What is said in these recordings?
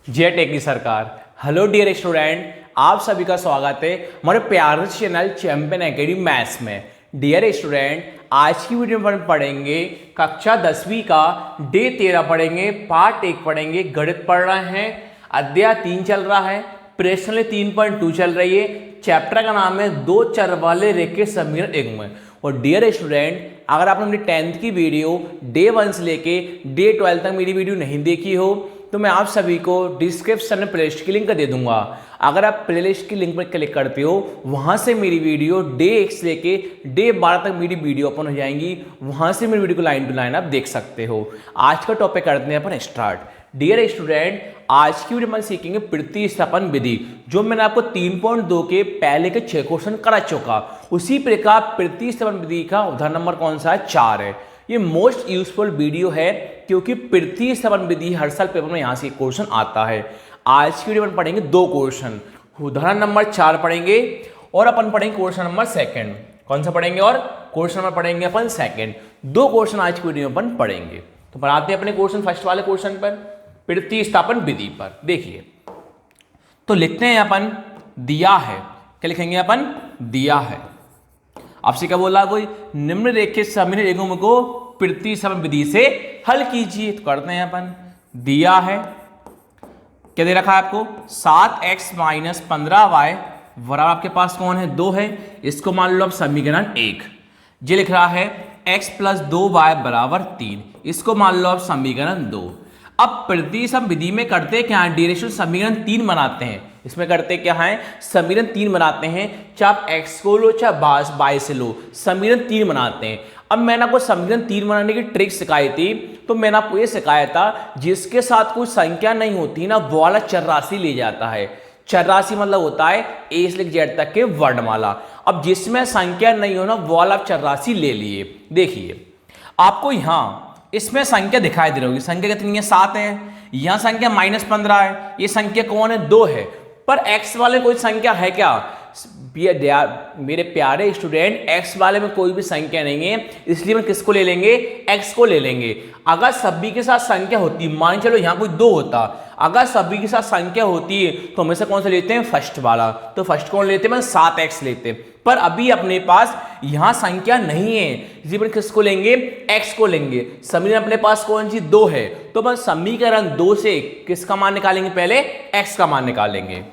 जय टेक की सरकार। हेलो डियर स्टूडेंट, आप सभी का स्वागत है हमारे प्यारे चैनल चैंपियन एकेडमी मैथ्स में। डियर स्टूडेंट, आज की वीडियो में पढ़ेंगे कक्षा 10वीं का डे 13 पढ़ेंगे, पार्ट 1 पढ़ेंगे। गणित पढ़ रहे हैं, अध्याय 3 चल रहा है, प्रश्न 3.2 चल रही है। चैप्टर का नाम है दो चर वाले रेखे समीकरण युग्म। और डियर स्टूडेंट, अगर आपने अपनी 10th की वीडियो डे 1 से लेके डे 12 तक मेरी वीडियो नहीं देखी हो तो मैं आप सभी को डिस्क्रिप्शन में प्लेलिस्ट की लिंक दे दूंगा। अगर आप प्लेलिस्ट की लिंक पर क्लिक करते हो, वहां से मेरी वीडियो डे 1 से लेके डे 12 तक मेरी वीडियो ओपन हो जाएंगी, वहां से मेरी वीडियो को लाइन टू लाइन आप देख सकते हो। आज का टॉपिक करते हैं अपन स्टार्ट। डियर स्टूडेंट, आज की वीडियो में सीखेंगे प्रतिस्थापन विधि, जो मैंने आपको 3.2 के पहले के 6 क्वेश्चन करा चुका। उसी प्रकार प्रतिस्थापन विधि का उदाहरण नंबर कौन सा है? 4 है। ये मोस्ट यूजफुल वीडियो है क्योंकि प्रतिस्थापन विधि हर साल पेपर में यहां से क्वेश्चन आता है। आज की वीडियो में पढ़ेंगे 2 क्वेश्चन, उदाहरण नंबर 4 पढ़ेंगे और अपन पढ़ेंगे क्वेश्चन नंबर 2। कौन सा पढ़ेंगे? और क्वेश्चन नंबर पढ़ेंगे अपन 2। 2 क्वेश्चन आज की वीडियो में अपन पढ़ेंगे। तो बनाते हैं अपने क्वेश्चन फर्स्ट वाले क्वेश्चन पर, प्रतिस्थापन विधि पर। देखिए, तो लिखते हैं अपन दिया है। क्या लिखेंगे अपन? दिया है। आपसे क्या बोला? कोई निम्नलिखित समीकरण युग्म को प्रतिस्थापन विधि से हल कीजिए। तो करते हैं अपन। दिया है, क्या दे रखा है आपको? 7x - 15y बराबर आपके पास कौन है? 2 है। इसको मान लो अब समीकरण 1। ये लिख रहा है x + 2y बराबर 3। इसको मान लो अब समीकरण 2। अब प्रतिस्थापन विधि में करते क्या है? डायरेक्शन समीकरण 3 बनाते हैं। इसमें करते क्या है? समीकरण 3 बनाते हैं। चाहे आप x को लो चाहे y से लो, समीकरण 3 बनाते हैं। अब मैंने आपको समीकरण 3 बनाने की ट्रिक सिखाई थी, तो मैंने आपको ये सिखाया था जिसके साथ कोई संख्या नहीं होती ना, वो वाला चर राशि ले जाता है। चर राशि मतलब होता है A से Z तक के वर्णमाला। अब जिसमें संख्या नहीं हो ना, वो वाला चर राशि ले लिए। देखिए, आपको यहाँ इसमें संख्या दिखाई दे रही होगी। संख्या कितनी है? 7 है। यहां संख्या -15 है। ये संख्या कौन है? 2 है। पर x वाले कोई संख्या है क्या? मेरे प्यारे स्टूडेंट, x वाले में कोई भी संख्या नहीं है, इसलिए हम किसको ले लेंगे? x को ले लेंगे। अगर सभी के साथ संख्या होती, मान चलो यहां कोई 2 होता, अगर सभी के साथ संख्या होती है तो हमेशा कौन सा लेते हैं? फर्स्ट वाला। तो फर्स्ट कौन लेते हैं? 7x लेते हैं। पर अभी अपने पास यहां संख्या नहीं है, इसी पर किसको लेंगे? x को लेंगे। समीकरण अपने पास कौन सी? 2 है। तो बस समीकरण 2 से किसका मान निकालेंगे? पहले x का मान निकालेंगे।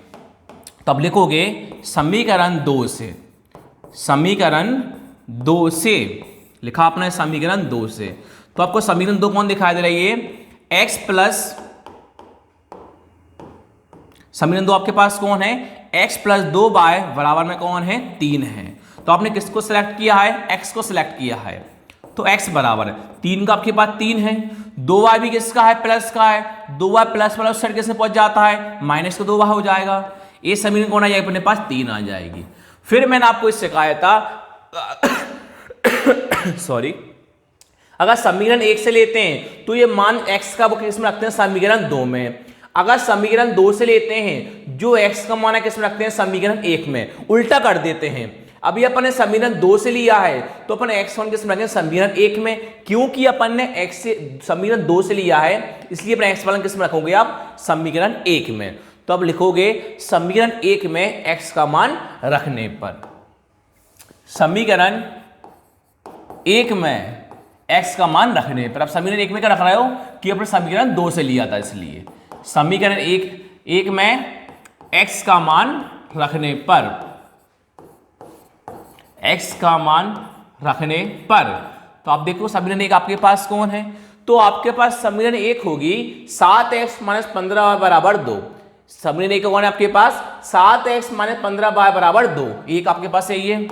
तब लिखोगे समीकरण 2 से, समीकरण 2 से लिखा आपने समीकरण 2 से। तो आपको समीकरण 2 कौन दिखाई दे रही है? x प्लस, समीकरण 2 आपके पास कौन है? x + 2y बराबर में कौन है? 3 है। तो आपने किसको सिलेक्ट किया है? x को सिलेक्ट किया है। तो x बराबर है 3 का, आपके पास 3 है। 2y भी किसका है? प्लस का है। 2y प्लस वाला उस साइड कैसे पहुंच जाता है? माइनस का 2y हो जाएगा। ये समीकरण कौन आ जाएगा? अपने पास 3 आ जाएगी। फिर मैंने आपको इससे कहा था सॉरी, अगर समीकरण 1 से लेते हैं तो ये मान x का वो किस में रखते हैं? समीकरण 2 में। अगर समीकरण 2 से लेते हैं, जो x का मान है किस में रखते हैं? समीकरण 1 में। उल्टा कर देते हैं। अभी अपन ने समीकरण 2 से लिया है तो अपन x मान किस में रखेंगे? समीकरण 1 में। क्योंकि अपन ने x से समीकरण 2 से लिया है, इसलिए अपन x वाला किस में रखोगे आप? समीकरण 1 में। तो अब लिखोगे समीकरण 1 में x का मान रखने पर, समीकरण 1 में x का मान रखने पर। अब समीकरण 1 में क्या रख रहे हो? कि अपने समीकरण 2 से लिया था, इसलिए समीकरण 1 में x का मान रखने पर, x का मान रखने पर। तो आप देखो समीकरण 1 आपके पास कौन है? तो आपके पास समीकरण 1 होगी 7x - 15y बराबर 2। समीकरण 1 कौन है आपके पास? 7x - 15y बराबर 2। एक आपके पास यही है।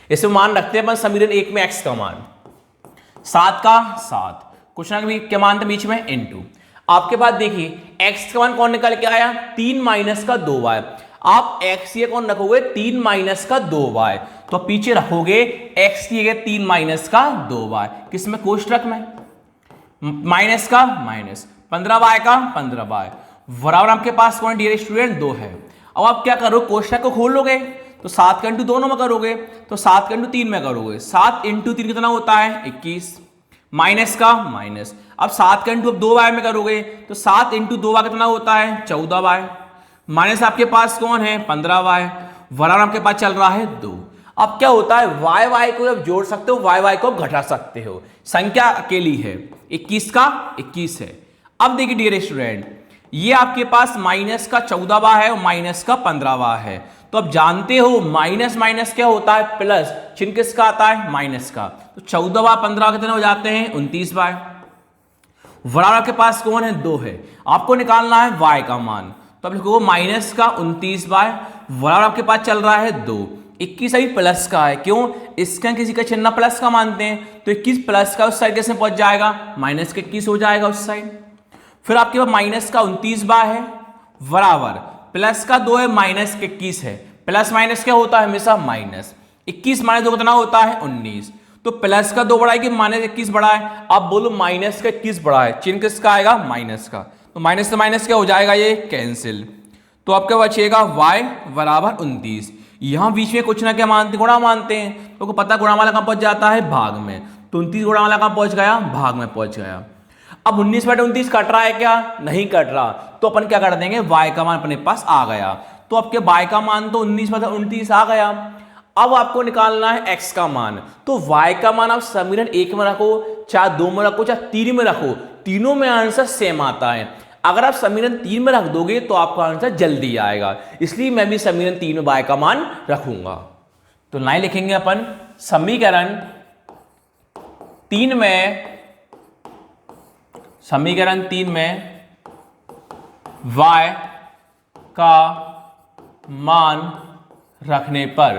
इसे मान रखते हैं अपन समीकरण 1 में x का मान 7 का 7, क्वेश्चन भी क्या मान था बीच में? इनटू। आपके पास देखिए x का मान कौन निकल के आया? 3 माइनस का 2y। आप x ये कौन रखोगे? 3 माइनस का 2y। तो पीछे रखोगे x की जगह 3 माइनस का 2y, किसमें? कोष्ठक में। माइनस का माइनस, 15y का 15y बराबर आपके पास कौन डियर स्टूडेंट? 2 है। अब आप क्या करो? कोष्ठक को खोल लोगे तो 7 का इंटू दोनों में करोगे तो 7 का इंटू 3 में करोगे, 7 इंटू 3 कितना होता है 21, माइनस का माइनस। अब 7 का इंटू 2y में करोगे तो 7 इंटू 2y कितना होता है 14y, माइनस आपके पास कौन है 15y, वरन आपके पास चल रहा है 2। अब क्या होता है y को जब जोड़ सकते हो y को घटा सकते हो, संख्या अकेली है 21 का 21 है। अब देखिए डियर स्टूडेंट, ये आपके पास माइनस का 14वां है और माइनस का 15वां है, तो अब जानते हो माइनस माइनस क्या होता है प्लस, चिन्ह किसका आता है माइनस का, तो 14वां 15 कितने हो जाते हैं 29वां। बराबर आपके पास कौन है 2 है, आपको निकालना है y का मान, तो अब लिखोगे माइनस का 29वां, बराबर आपके पास चल रहा है 2, 21 अभी प्लस का है, क्यों इसका किसी का चिन्ह प्लस का मानते हैं, तो 21 प्लस का उस साइड कैसे पहुंच जाएगा माइनस का 21 हो जाएगा उस साइड। फिर आपके पास माइनस का 29वां है बराबर प्लस का 2 है माइनस का 21 है, प्लस माइनस क्या होता है हमेशा माइनस, 21 माइनस 2 कितना होता है 19, तो प्लस का 2 बड़ा है कि माइनस 21 बड़ा है, अब बोलो माइनस का 21 बड़ा है, चिन्ह किसका आएगा माइनस का, तो माइनस से माइनस क्या हो जाएगा ये कैंसिल, तो आपका बचेगा y बराबर 29। यहां बीच में कुछ ना क्या मानते गुणा मानते हैं, तो पता गुणा वाला कहां पहुंच जाता है भाग में, तो 29 गुणा वाला कहां पहुंच गया भाग में पहुंच गया। अब 19/29 कट रहा है क्या नहीं कट रहा, तो अपन क्या कर देंगे y का मान अपने पास आ गया, तो आपके y का मान तो 19/29 आ गया। अब आपको निकालना है x का मान, तो y का मान आप समीकरण 1 में रखो चाहे 2 में रखो चाहे 3 में रखो, तीनों में आंसर सेम आता है। अगर आप समीकरण 3 में रख दोगे तो आपका आंसर जल्दी आएगा, इसलिए मैं भी समीकरण 3 में y का मान रखूंगा। तो लाइन लिखेंगे अपन समीकरण 3 में y का मान रखने पर,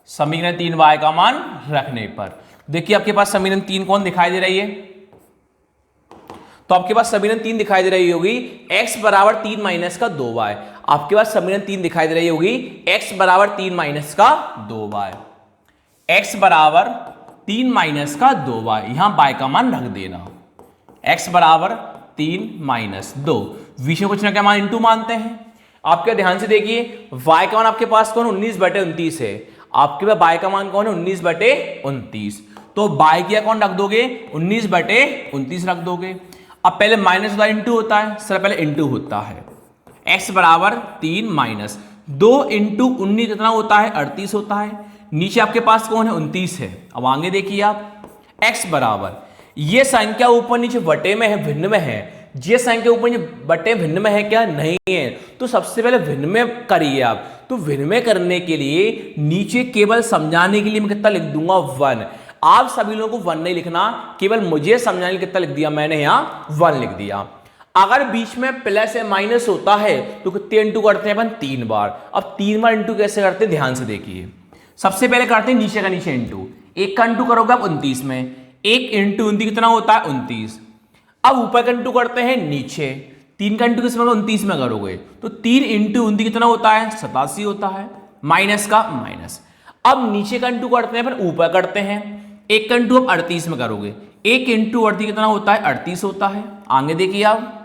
समीकरण 3 y का मान रखने पर, देखिए आपके पास समीकरण 3 कौन दिखाई दे रही है, तो आपके पास समीकरण 3 दिखाई दे रही होगी x बराबर 3 माइनस का 2y, आपके पास समीकरण 3 दिखाई दे रही होगी x बराबर 3 माइनस का 2y, x बराबर 3 माइनस का 2y, यहां y का मान रख देना, x बराबर 3 माइनस 2, बीच में कुछ ना क्या मान इंटू मानते हैं। आपके ध्यान से देखिए y का मान आपके पास कौन 19/29 है, आपके पास y का मान कौन है 19/29, तो y की कौन रख दोगे 19/29 रख दोगे। अब पहले माइनस होता है इंटू होता है, सर पहले इंटू होता है, x बराबर 3 माइनस 2 इंटू 19 कितना होता है 38 होता है, नीचे आपके पास कौन है 29 है। अब आगे देखिए आप x बराबर, ये संख्या ऊपर नीचे बटे में है भिन्न में है, ये संख्या ऊपर नीचे बटे भिन्न में है क्या नहीं है, तो सबसे पहले भिन्न में करिए आप, तो भिन्न में करने के लिए नीचे केवल समझाने के लिए मैं कितना लिख दूंगा 1, आप सभी लोगों को 1 नहीं लिखना, केवल मुझे समझाने के लिए कितना लिख दिया मैंने यहां 1 लिख दिया। अगर बीच में प्लस या माइनस होता है तो कितने इंटू करते हैं अपन 3 बार, अब 3 बार इंटू कैसे करते हैं ध्यान से देखिए, सबसे पहले करते हैं नीचे का नीचे इंटू, 1 का इंटू करोगे आप 29 में, 1 इंटू 29 कितना होता है 29, अब ऊपर का इंटू करते हैं नीचे, 3 का इंटू किस में 29 में करोगे तो 3 इंटू 29 कितना होता है 87 होता है, माइनस का माइनस। अब नीचे का इंटू करते हैं अपन ऊपर करते हैं, 1 का इंटू आप 38 में करोगे, 1 इंटू 38 कितना होता है 38 होता है। आगे देखिए आप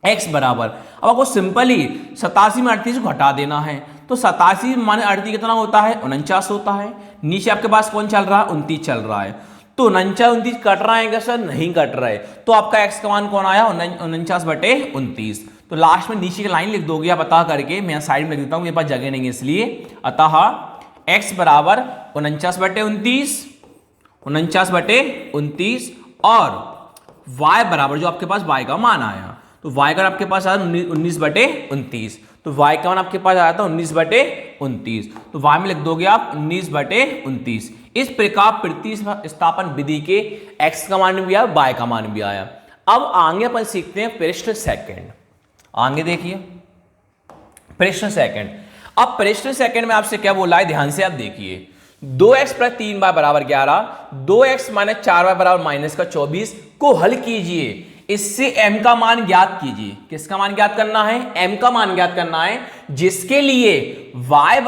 x बराबर, अब आपको सिंपल ही 87 में 38 को घटा देना है, तो 87 माने 38 कितना होता है 49 होता है, नीचे आपके पास कौन चल रहा है 29 चल रहा है, तो 49 कट रहा है क्या सर नहीं कट रहा है, तो आपका x का मान कौन आया 49/29, तो लास्ट में नीचे की लाइन लिख दोगे आप अतः करके, मैं साइड में लिख देता हूं मेरे पास जगह नहीं है इसलिए, अतः x बराबर 49/29 और y बराबर जो आपके पास y का मान आया, तो y का आपके पास आया 19/29, तो y का मान आपके पास आया था 19/29, तो y में लिख दोगे आप 19/29। इस प्रकार प्रतिस्थापन विधि के x का मान भी आया y का मान भी आया। अब आगे अपन सीखते हैं प्रश्न सेकंड, आगे देखिए प्रश्न सेकंड। अब प्रश्न सेकंड में आपसे क्या बोला है ध्यान से आप देखिए, 2x + 3y = 11, 2x - 4y = -24 को हल कीजिए, इससे m का मान ज्ञात कीजिए। किसका मान ज्ञात करना है m का मान ज्ञात करना है, जिसके लिए y =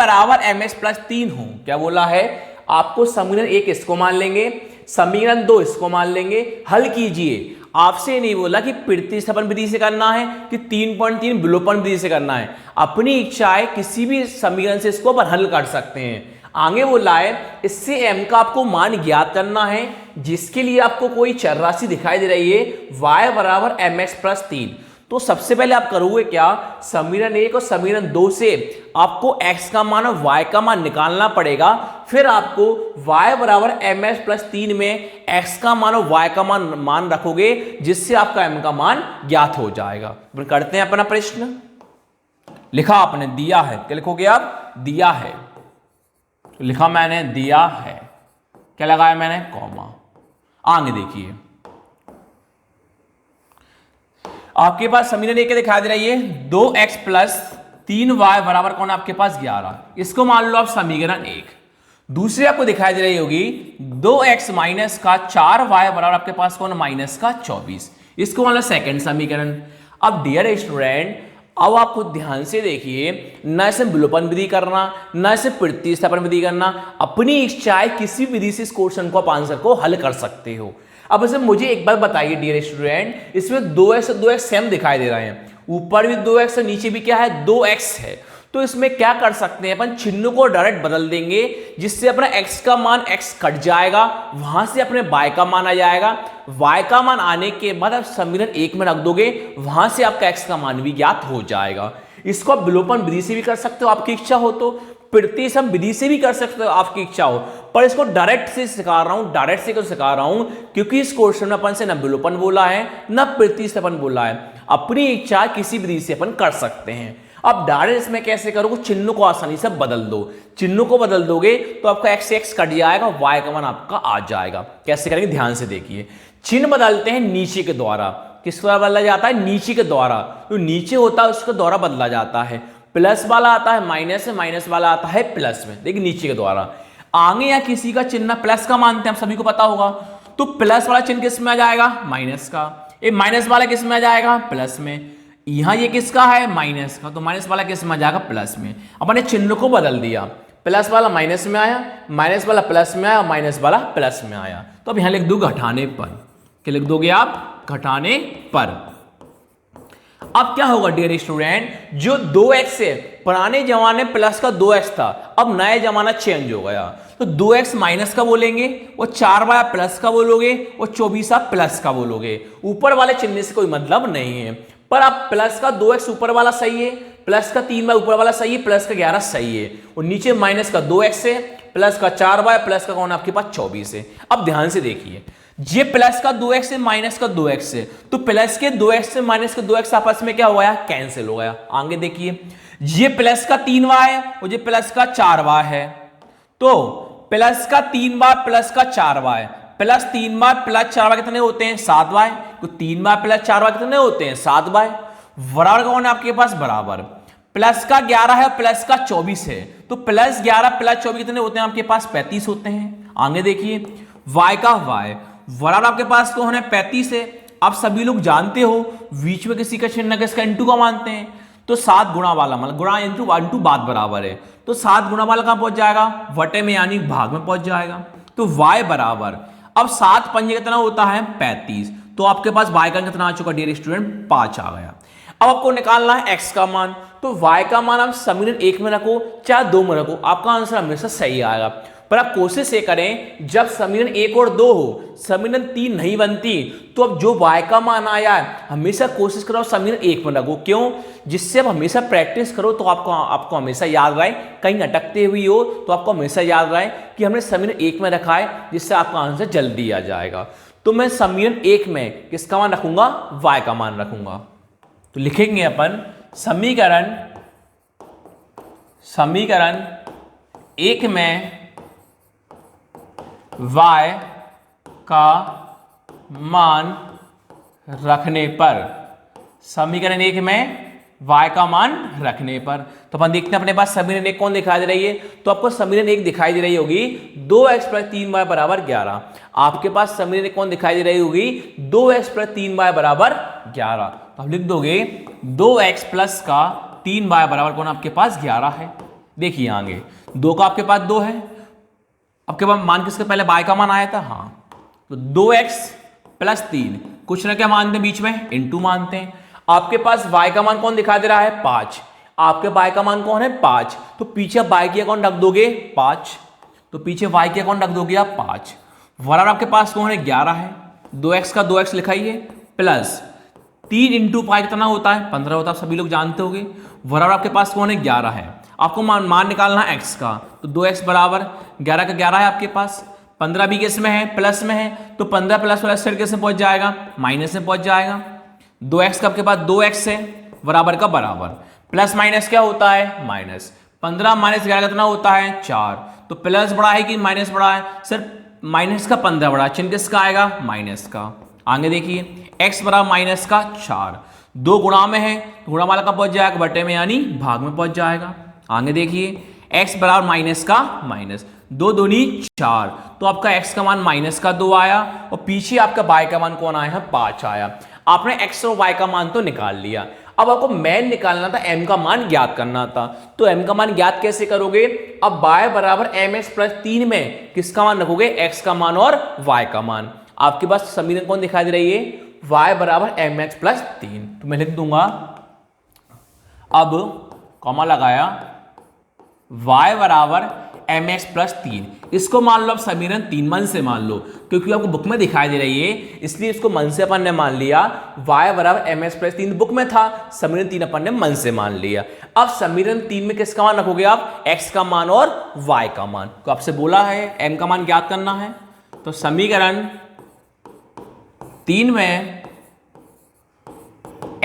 mx + 3 हो। क्या बोला है आपको, समीकरण 1 इसको मान लेंगे, समीकरण 2 इसको मान लेंगे, हल कीजिए। आपसे ये नहीं बोला कि प्रतिस्थापन विधि से करना है कि 3.3 विलोपन विधि से करना है। अपनी इच्छा है, किसी भी समीकरण से इसको अपन हल कर सकते हैं। आगे बोला है इससे m का आपको मान ज्ञात करना है, जिसके लिए आपको कोई चर राशि दिखाई दे रही है y बराबर mx प्लस 3। तो सबसे पहले आप करोगे क्या, समीकरण 1 और समीकरण 2 से आपको x का मान और y का मान निकालना पड़ेगा। फिर आपको y बराबर mx प्लस 3 में x का मान और y का मान रखोगे, जिससे आपका m का मान ज्ञात हो जाएगा। करते हैं अपना प्रश्न। लिखा आपने दिया है, क्या लिखोगे आप, दिया है। तो लिखा मैंने दिया है, क्या लगाया मैंने, कॉमा। आगे देखिए आपके पास समीकरण एक दिखाई दे रही है 2x प्लस 3y बराबर कौन आपके पास 11। इसको मान लो आप समीकरण 1। दूसरी आपको दिखाई दे रही होगी 2x माइनस का 4y बराबर आपके पास कौन, माइनस का 24। इसको मान लो सेकंड समीकरण। अब डियर स्टूडेंट, अब आपको ध्यान से देखिए, न इसे विलोपन विधि करना, न इसे प्रतिस्थापन विधि करना, अपनी इच्छा है किसी विधि से इस क्वेश्चन को आप आंसर को हल कर सकते हो। अब इसे मुझे एक बार बताइए डियर स्टूडेंट, इसमें 2x और 2x सेम दिखाई दे रहे हैं, ऊपर भी 2x और नीचे भी क्या है, 2x है। तो इसमें क्या कर सकते हैं अपन, चिन्ह को डायरेक्ट बदल देंगे, जिससे अपना x का मान x कट जाएगा, वहां से अपने y का मान आ जाएगा। y का मान आने के बाद आप समीकरण 1 में रख दोगे, वहां से आपका x का मान भी ज्ञात हो जाएगा। इसको आप विलोपन विधि से भी कर सकते हो आपकी इच्छा हो, तो प्रतिस्थापन विधि से भी कर सकते हो आपकी इच्छा हो, पर इसको डायरेक्ट से सिखा रहा हूं, डायरेक्ट से क्यों सिखा रहा हूं, क्योंकि इस क्वेश्चन में अपन से न विलोपन बोला है न प्रतिस्थापन बोला है। अपनी इच्छा किसी विधि से अपन कर सकते हैं। अब डायरेक्ट इसमें कैसे करोगे, चिन्ह को आसानी से बदल दो। चिन्ह को बदल दोगे तो आपका x से x कट जाएगा, y का मान आपका आ जाएगा। कैसे करेंगे ध्यान से देखिए। चिन्ह बदलते हैं नीचे के द्वारा। किस द्वारा बदला जाता है, नीचे के द्वारा। तो नीचे होता है उसके द्वारा बदला जाता है। प्लस वाला आता है माइनस में, माइनस वाला आता है प्लस में, देखिए नीचे के द्वारा। आगे या किसी का चिन्ह प्लस का मानते हैं, आप सभी को पता होगा, तो प्लस वाला चिन्ह किस में आ जाएगा, माइनस का। ये माइनस वाला किस में आ जाएगा, प्लस में। यहां ये किसका है, माइनस का, तो माइनस वाला किस में आ जाएगा, प्लस में। अपने चिन्ह को बदल दिया, प्लस वाला माइनस में आया, माइनस वाला प्लस में आया, माइनस वाला प्लस में आया। तो अब यहां लिख दो घटाने पर। क्या लिख दोगे आप, घटाने पर। अब क्या होगा डियर स्टूडेंट, जो 2x है, पुराने जमाने प्लस का 2x था, अब नया जमाना चेंज हो गया, तो 2x माइनस का बोलेंगे, वो 4y प्लस का बोलोगे, वो 24 प्लस का बोलोगे। ऊपर वाले चिन्ह से कोई मतलब नहीं है, पर अब प्लस का 2x ऊपर वाला सही है, प्लस का 3y ऊपर वाला सही है, प्लस का 11 सही है, और नीचे माइनस का 2x है, प्लस का 4y, प्लस का कौन आपके पास 24 है। अब ध्यान से देखिए, ये प्लस का 2x है, माइनस का 2x है, तो प्लस के 2x से माइनस के 2x आपस में क्या हो गया, कैंसिल हो गया। आगे देखिए, ये प्लस का 3y है और ये प्लस का 4y है, तो प्लस का 3y प्लस का 4y, plus 3y plus 4y कितने होते हैं, 7y। तो 3y प्लस 4y कितने होते हैं, 7y। बराबर कौन है आपके पास, बराबर। प्लस का 11 है, प्लस का 24 है, तो प्लस 11 प्लस 24 कितने होते हैं आपके पास, 35 होते हैं। आगे देखिए, y का y बराबर आपके पास कौन है, 35 है। आप सभी लोग जानते हो बीच में किसी का चिन्ह किसका, इंटू का मानते हैं, तो 7 गुणा वाला, मतलब गुणा इंटू 1 टू बाद बराबर है, तो 7 गुणा वाला कहां पहुंच जाएगा, वटे में यानी भाग में पहुंच जाएगा। तो y बराबर, अब 7 पंजे कितना होता है, 35, तो आपके पास y का कितना आ चुका डियर स्टूडेंट, 5 आ गया। अब आपको निकालना है x का मान, तो y का मान आप समीकरण 1 में रखो चाहे 2 में रखो, आपका आंसर हमेशा सही आएगा। पर आप कोशिश ये करें, जब समीकरण 1 और 2 हो, समीकरण 3 नहीं बनती, तो अब जो y का मान आया है हमेशा कोशिश करो समीकरण 1 में रखो। क्यों, जिससे आप हमेशा प्रैक्टिस करो तो आपको हमेशा याद रहे, कहीं अटकते हुए हो तो आपको हमेशा याद रहे कि हमने समीकरण 1 में रखा है, जिससे आपका आंसर जल्दी आ जाएगा। तो मैं समीकरण 1 में किसका मान रखूंगा, y का मान रखूंगा। तो लिखेंगे अपन समीकरण 1 में y का मान रखने पर, समीकरण 1 में y का मान रखने पर। तो अपन देखते हैं अपने पास समीकरण 1 कौन दिखाई दे रही है, तो आपको समीकरण 1 दिखाई दे रही होगी 2x प्लस 3y बराबर 11। आपके पास समीकरण 1 कौन दिखाई दे रही होगी, 2x प्लस 3y बराबर 11। तो आप लिख दोगे 2x प्लस का 3y बराबर कौन आपके पास 11 है। देखिए आगे 2 का आपके पास 2 है, आपके पास मान किसके पहले y का मान आया था, हाँ, तो 2x प्लस 3, कुछ ना क्या मानते हैं बीच में, इंटू मानते हैं। आपके पास y का मान कौन दिखा दे रहा है, 5। आपके y का मान कौन है, 5। तो पीछे y की अकाउंट रख दोगे 5, तो पीछे y की अकाउंट रख दोगे आप 5। बराबर आपके पास कौन है, 11 है। 2x का 2x लिखाइए प्लस 3 इंटू 5 कितना होता है, 15 होता है, सभी लोग जानते होंगे। बराबर आपके पास कौन है, 11 है। आपको मान निकालना है x का, तो 2x बराबर 11 का 11 है आपके पास। 15 भी किस में है, प्लस में है, तो 15 प्लस वाला साइड किस में पहुंच जाएगा, माइनस में पहुंच जाएगा। 2x का आपके पास 2x है, बराबर का बराबर, प्लस माइनस क्या होता है, माइनस। 15 माइनस 11 कितना होता है, 4। तो प्लस बड़ा है कि माइनस बड़ा है, सर माइनस का 15 बड़ा, चिन्ह किसका आएगा, माइनस का। आगे देखिए x बराबर माइनस का 4, 2 गुणा में है, गुणा वाला का पहुंच जाएगा बटे में, यानी भाग में पहुंच जाएगा। आगे देखिए x बराबर माइनस का माइनस, 2 दूनी 4, तो आपका x का मान माइनस का 2 आया, और पीछे आपका y का मान कौन आया है, 5 आया। आपने x और y का मान तो निकाल लिया, अब आपको मैन निकालना था, m का मान ज्ञात करना था। तो m का मान ज्ञात कैसे करोगे, अब y बराबर mx प्लस 3 में किसका मान रखोगे, x का मान और y का मान। आपके पास समीकरण कौन दिखाई दे रही है, y बराबर mx प्लस 3। तो मैं लिख दूंगा, अब कॉमा लगाया, y बराबर mx प्लस 3, इसको मान लो आप समीकरण 3 मन से मान लो, क्योंकि आपको बुक में दिखाई दे रही है, इसलिए इसको मन से अपन ने मान लिया। y बराबर mx प्लस 3 बुक में था, समीकरण 3 अपन ने मन से मान लिया। अब समीकरण 3 में किसका मान रखोगे आप, x का मान और y का मान। तो आपसे बोला है m का मान ज्ञात करना है, तो समीकरण 3 में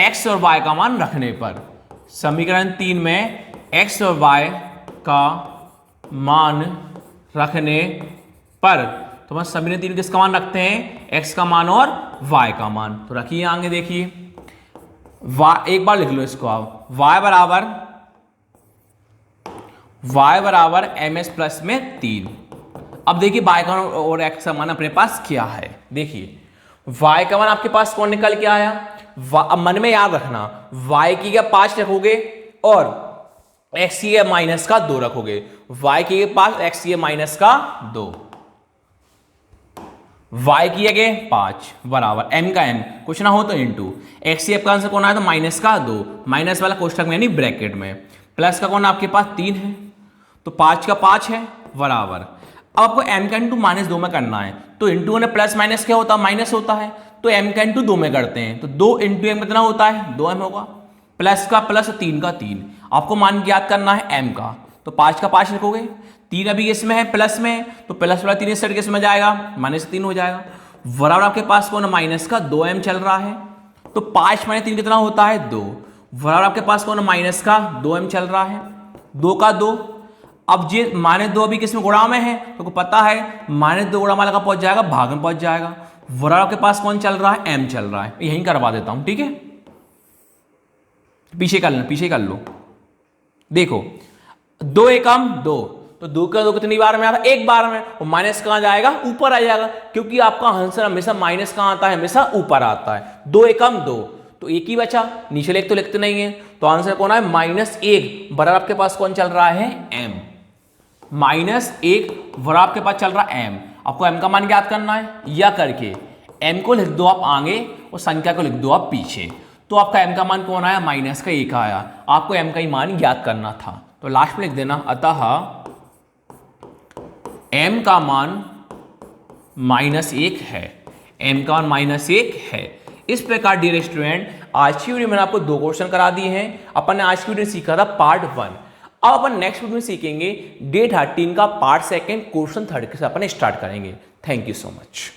x और y का मान रखने पर, समीकरण 3 में x और y का मान रखने पर, तो हम समीकरण 3 किसका मान रखते हैं, x का मान और y का मान। तो रखिए आगे देखिए, एक बार लिख लो इसको आप, y बराबर ms प्लस में 3। अब देखिए y का और x का मान अपने पास क्या है, देखिए y का मान आपके पास कौन निकल के आया, अब मन में याद रखना, y की क्या 5 रखोगे और x की माइनस का 2 रखोगे, y के पास x की माइनस का 2, y की जगह 5 बराबर m का m, कुछ ना हो तो इंटू, x का आंसर कौन आया, तो माइनस का 2, माइनस वाला कोष्ठक में यानी ब्रैकेट में, प्लस का कौन आपके पास 3 है, तो 5 का 5 है बराबर। अब आपको m का इंटू माइनस 2 में करना है, तो इंटू ने प्लस माइनस क्या होता है, माइनस होता है, तो m का इंटू 2 में करते हैं, तो 2 इंटू m कितना होता है, 2m होगा, प्लस का प्लस 3 का 3। आपको मान ज्ञात करना है m का, तो 5 का 5 लिखोगे, 3 अभी इसमें है प्लस में, तो प्लस वाला 3 इस साइड किसमें जाएगा, माइनस 3 हो जाएगा। बराबर आपके पास कौन है, माइनस का 2m चल रहा है, तो 5 माइनस 3 कितना होता है, 2। बराबर आपके पास कौन है, माइनस का 2m चल रहा है, 2 का 2। अब ये माइनस 2 अभी किसमें गुणा में है, तो पता है माइनस 2 गुणा वाला का पहुंच जाएगा, भाग में पहुंच जाएगा। बराबर आपके पास कौन चल रहा है, m चल रहा है, यहीं करवा देता हूं, ठीक है, पीछे कर लो। देखो 2 एकम 2, तो 2 का 2 कितनी बार में आता है, एक बार में, और माइनस कहां जाएगा, ऊपर आ जाएगा, क्योंकि आपका आंसर हमेशा माइनस कहां आता है, हमेशा ऊपर आता है। 2 एकम 2, तो एक ही बचा, नीचे एक तो लिखते नहीं है, तो आंसर कौन है, -1। बराबर आपके पास कौन चल रहा है, m, -1 बराबर आपके पास चल रहा है m। आपको m का मान ज्ञात करना है, या करके m को लिख दो आप आगे और संख्या को लिख दो आप पीछे, तो आपका m का मान कौन आया, -1 आया। आपको m का ही मान ज्ञात करना था, तो लास्ट में लिख देना, अतः m का मान -1 है, m का मान -1 है। इस प्रकार डियर स्टूडेंट, आज की वीडियो में मैंने आपको 2 क्वेश्चन करा दिए हैं। अपन ने आज की वीडियो सीखा था पार्ट 1। अब अपन नेक्स्ट वीडियो में सीखेंगे डे 13 का पार्ट 2 क्वेश्चन 3 के साथ अपन स्टार्ट करेंगे। Thank you so much.